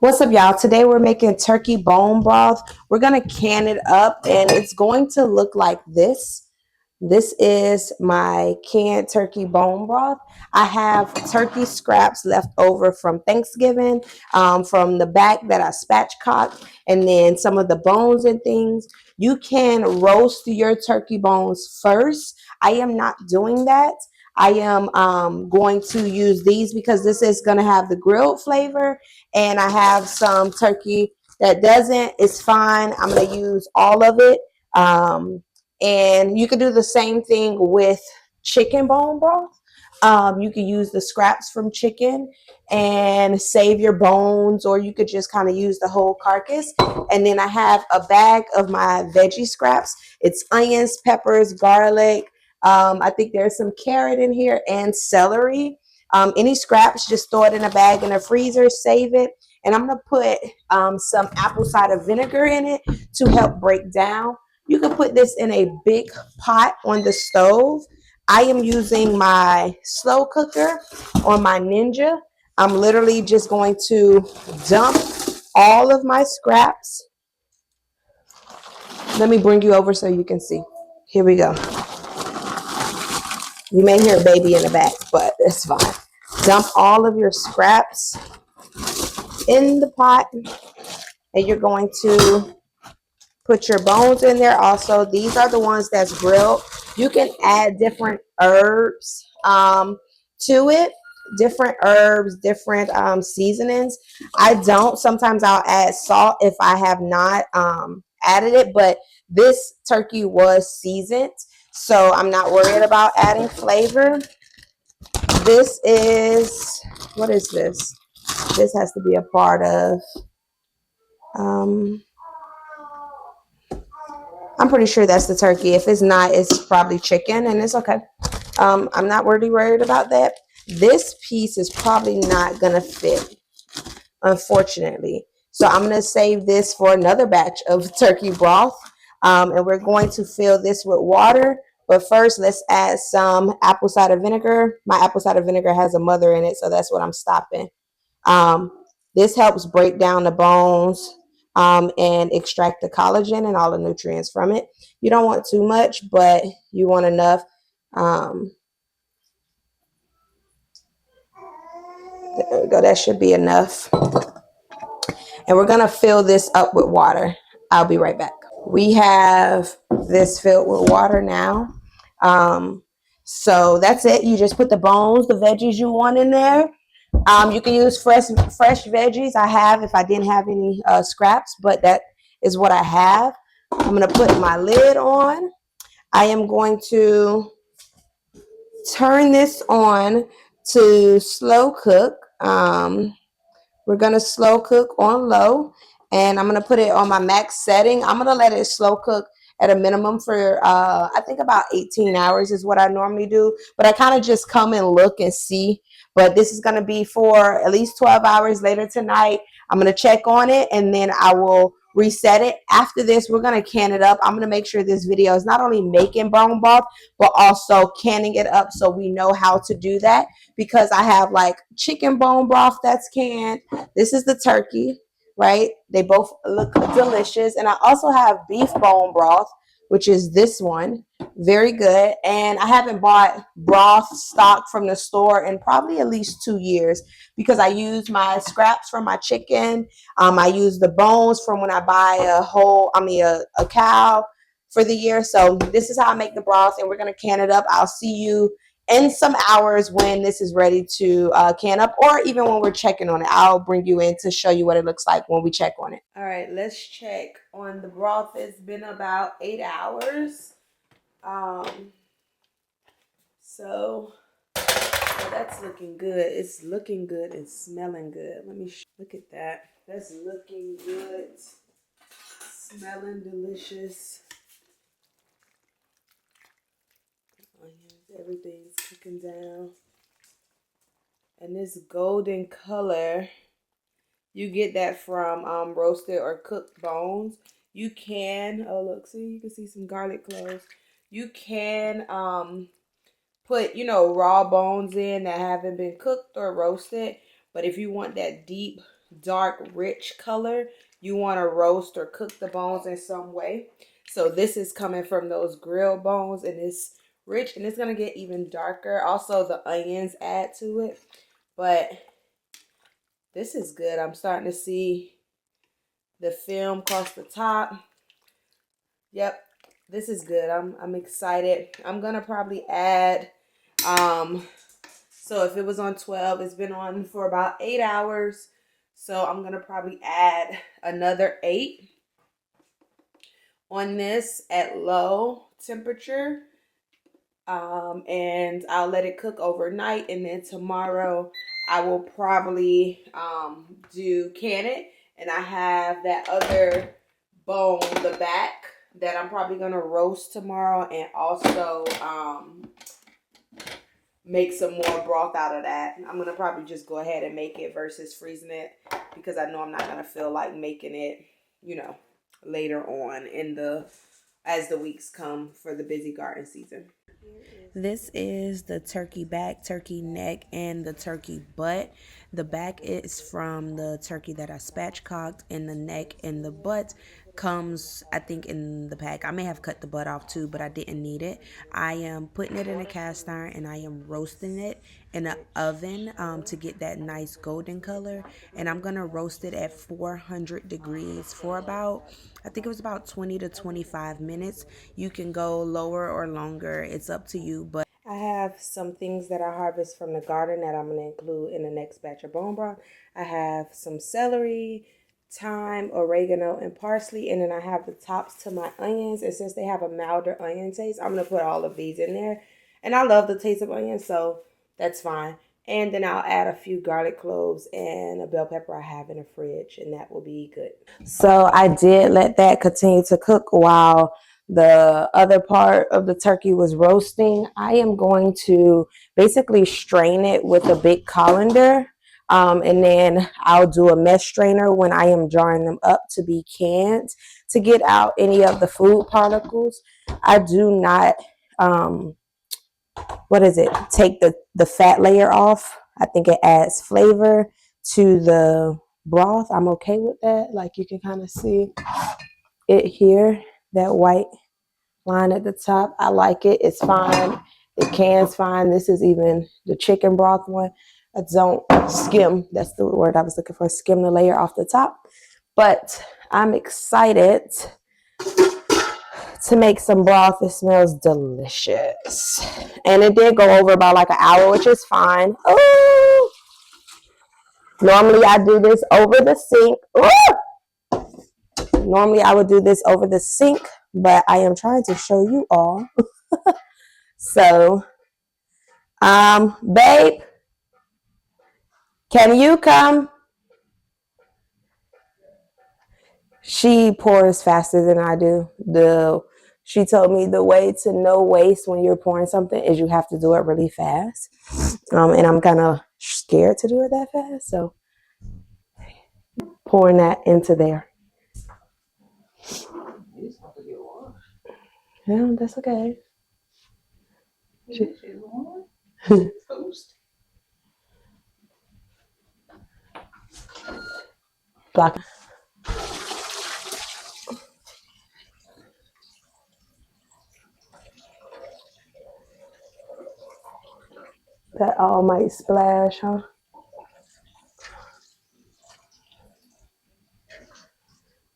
What's up, y'all? Today we're making turkey bone broth. We're going to can it up and it's going to look like this. This is my canned turkey bone broth. I have turkey scraps left over from Thanksgiving, from the back that I spatchcocked, and then some of the bones and things. You can roast your turkey bones first. I am not doing that. I am going to use these because this is going to have the grilled flavor, and I have some turkey that doesn't. It's fine. I'm going to use all of it. And you could do the same thing with chicken bone broth. You could use the scraps from chicken and save your bones, or you could just kind of use the whole carcass. And then I have a bag of my veggie scraps. It's onions, peppers, garlic. I think there's some carrot in here and celery. Any scraps, just throw it in a bag in the freezer, save it. And I'm going to put some apple cider vinegar in it to help break down. You can put this in a big pot on the stove. I am using my slow cooker on my Ninja. I'm literally just going to dump all of my scraps. Let me bring you over so you can see. Here we go. You may hear a baby in the back, but it's fine. Dump all of your scraps in the pot, and you're going to put your bones in there. Also, these are the ones that's grilled. You can add different herbs to it, different herbs, different seasonings. I don't. Sometimes I'll add salt if I have not added it, but this turkey was seasoned, so I'm not worried about adding flavor. This is, what is this? This has to be a part of, I'm pretty sure that's the turkey. If it's not, it's probably chicken, and it's okay. I'm not really worried about that. This piece is probably not going to fit, unfortunately. So I'm going to save this for another batch of turkey broth. And we're going to fill this with water. But first, let's add some apple cider vinegar. My apple cider vinegar has a mother in it, so that's what I'm stopping. Um, this helps break down the bones and extract the collagen and all the nutrients from it. You don't want too much, but you want enough. Um, there we go. That should be enough. And we're going to fill this up with water. I'll be right back. We have this filled with water now. So that's it. You just put the bones, the veggies you want in there. You can use fresh veggies. I have, if I didn't have any scraps, but that is what I have. I'm going to put my lid on. I am going to turn this on to slow cook. We're going to slow cook on low, and I'm going to put it on my max setting. I'm going to let it slow cook at a minimum for, I think about 18 hours is what I normally do. But I kind of just come and look and see. But this is going to be for at least 12 hours later tonight. I'm going to check on it, and then I will reset it. After this, we're going to can it up. I'm going to make sure this video is not only making bone broth, but also canning it up so we know how to do that, because I have like chicken bone broth that's canned. This is the turkey, right? They both look delicious. And I also have beef bone broth, which is this one. Very good. And I haven't bought broth stock from the store in probably at least 2 years, because I use my scraps from my chicken. I use the bones from when I buy a cow for the year. So this is how I make the broth, and we're going to can it up. I'll see you in some hours when this is ready to can up, or even when we're checking on it. I'll bring you in to show you what it looks like when we check on it. All right, let's check on the broth. It's been about 8 hours. So that's looking good. It's looking good. It's smelling good. Let me look at that. That's looking good. Smelling delicious. Everything's cooking down. And this golden color, you get that from roasted or cooked bones. You can, oh look, see, you can see some garlic cloves. You can put, raw bones in that haven't been cooked or roasted. But if you want that deep dark, rich color, you want to roast or cook the bones in some way. So this is coming from those grilled bones, and it's rich, and it's going to get even darker. Also, the onions add to it. But this is good. I'm starting to see the film across the top. Yep, this is good. I'm excited. I'm going to probably add so if it was on 12, it's been on for about 8 hours. So I'm going to probably add another 8 on this at low temperature. And I'll let it cook overnight. And then tomorrow I will probably can it. And I have that other bone, the back, that I'm probably going to roast tomorrow. And also make some more broth out of that. I'm going to probably just go ahead and make it versus freezing it, because I know I'm not going to feel like making it, later on as the weeks come for the busy garden season. This is the turkey back, turkey neck, and the turkey butt. The back is from the turkey that I spatchcocked, and the neck and the butt comes, I think, in the pack. I may have cut the butt off too, but I didn't need it. I am putting it in a cast iron, and I am roasting it in an oven to get that nice golden color. And I'm going to roast it at 400 degrees for about, I think it was about 20 to 25 minutes. You can go lower or longer. It's up to you. But I have some things that I harvest from the garden that I'm going to include in the next batch of bone broth. I have some celery, thyme, oregano, and parsley. And then I have the tops to my onions. And since they have a milder onion taste, I'm going to put all of these in there. And I love the taste of onions, so that's fine. And then I'll add a few garlic cloves and a bell pepper I have in the fridge, and that will be good. So I did let that continue to cook while the other part of the turkey was roasting. I am going to basically strain it with a big colander. And then I'll do a mesh strainer when I am jarring them up to be canned to get out any of the food particles. I do not take the fat layer off. I think it adds flavor to the broth. I'm okay with that. Like, you can kind of see it here, that white line at the top. I like it. It's fine. The can's fine. This is even the chicken broth one. I don't skim. That's the word I was looking for. Skim the layer off the top. But I'm excited to make some broth. It smells delicious. And it did go over about like an hour, which is fine. Oh, normally I do this over the sink. Normally I would do this over the sink, but I am trying to show you all. So, babe, can you come? She pours faster than I do. She told me the way to no waste when you're pouring something is you have to do it really fast. And I'm kind of scared to do it that fast. So pouring that into there. Yeah, that's okay. Block. That all might splash, huh?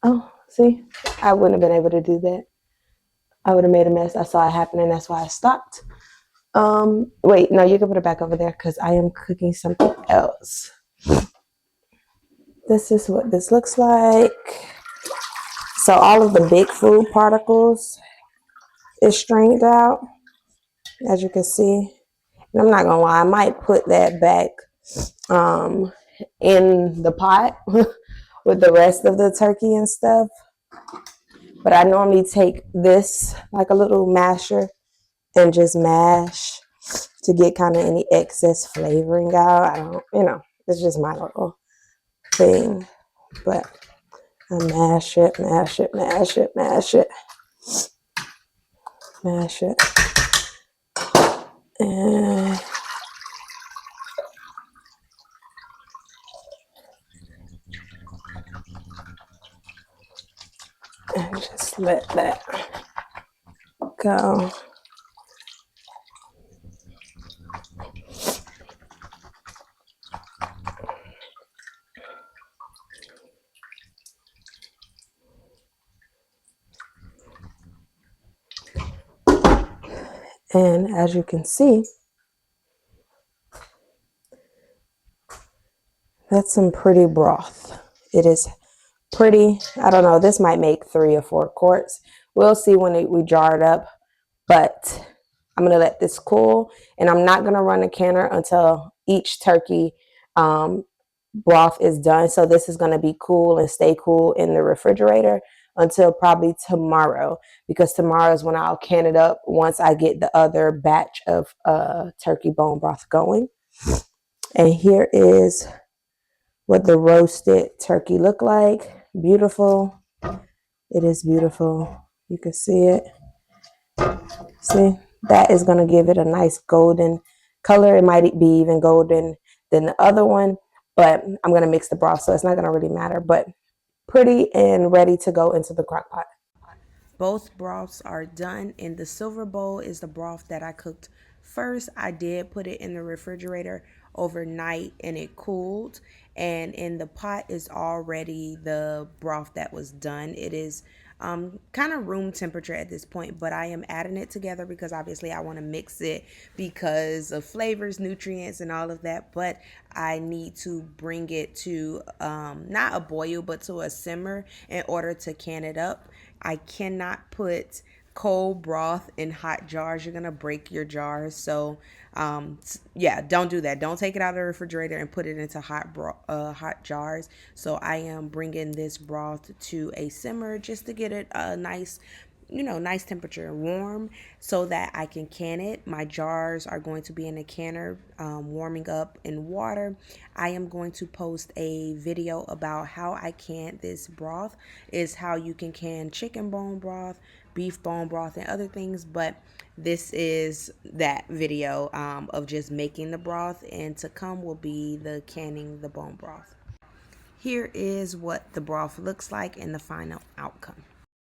Oh, see? I wouldn't have been able to do that. I would have made a mess. I saw it happening. That's why I stopped. Wait, no, you can put it back over there because I am cooking something else. This is what this looks like. So all of the big food particles is strained out, as you can see. And I'm not gonna lie, I might put that back in the pot with the rest of the turkey and stuff. But I normally take this like a little masher and just mash to get kind of any excess flavoring out. I don't, it's just my little thing. But I mash it, mash it, mash it, mash it, mash it. And And just let that go. And as you can see, that's some pretty broth. It is pretty. I don't know. This might make 3 or 4 quarts. We'll see when we jar it up. But I'm going to let this cool. And I'm not going to run a canner until each turkey broth is done. So this is going to be cool and stay cool in the refrigerator until probably tomorrow. Because tomorrow is when I'll can it up once I get the other batch of turkey bone broth going. And here is what the roasted turkey look like. Beautiful. It is beautiful. You can see it. See, that is going to give it a nice golden color. It might be even golden than the other one, but I'm going to mix the broth, so it's not going to really matter. But pretty and ready to go into the crock pot. Both broths are done, and the silver bowl is the broth that I cooked first. I did put it in the refrigerator overnight and it cooled, and in the pot is already the broth that was done. It is kind of room temperature at this point, but I am adding it together because obviously I want to mix it because of flavors, nutrients, and all of that. But I need to bring it to not a boil, but to a simmer in order to can it up. I cannot put cold broth in hot jars. You're gonna break your jars. So yeah, don't do that. Don't take it out of the refrigerator and put it into hot jars. So I am bringing this broth to a simmer just to get it a nice, nice temperature, warm, so that I can can it. My jars are going to be in a canner, warming up in water. I am going to post a video about how I can this broth, is how you can chicken bone broth, beef bone broth, and other things. But this is that video of just making the broth, and to come will be the canning the bone broth. Here is what the broth looks like in the final outcome.